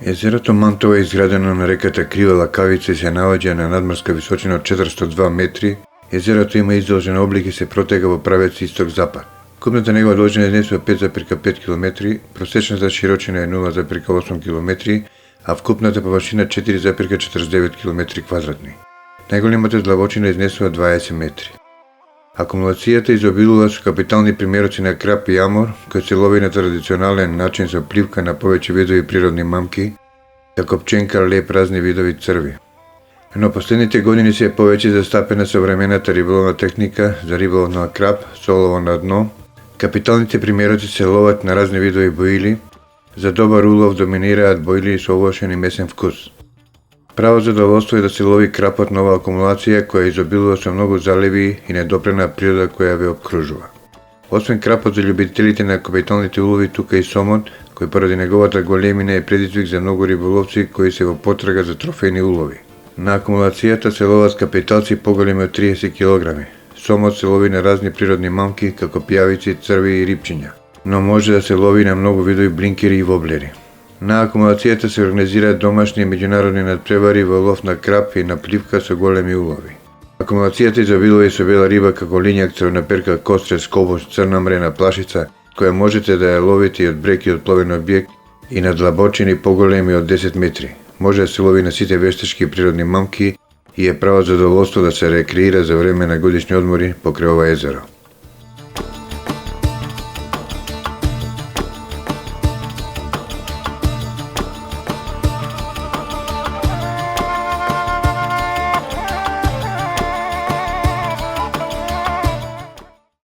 Езерото Мантово е изградено на реката Крива Лакавица и се наоѓа на надморска височина од 402 метри. Езерото има издолжен облик и се протега во правец исток-запад. Купната негова должина изнесува 5,5 км, просечната широчина е 0,8 км, а вкупната површина 4,49 км квадратни. Најголемата длабочина изнесува 20 метри. Акумулацијата изобилува со капитални примероци на крап и амор, кој се лови на традиционален начин со пливка на повеќе видови природни мамки, како пченка, леп, разни видови црви. Но последните години се е повеќе застапена современата риболовна техника за риболов на крап со олово на дно. Капиталните примероци се ловат на разни видови боили. За добар улов доминираат боили со овошен и месен вкус. Право задоволство е да се лови крап од нова акумулација која изобилува со многу заливи и недопрена природа која ве обкружува. Освен крапот за љубителите на капиталните улови, тука и сомот, кој поради неговата големина е предизвик за многу риболовци кои се во потрага за трофејни улови. На акумулацијата се ловат капиталци поголеми од 30 кг. Сомот се лови на разни природни мамки, како пијавици, црви и рипчиња, но може да се лови на многу видови блинкери и воблери. На акумулацијата се организираат домашни и меѓународни надпревари во лов на крап и на пливка со големи улови. Акумулацијата изобилува и со бела риба како лињак, црвноперка, кострец, колбош, црна мрена, плашица, која можете да ја ловите и од брег и од пловен објект и на длабочини поголеми од 10 метри. Може да се лови на сите вештачки и природни мамки и е право задоволство да се рекреира за време на годишни одмори покрај ова езеро.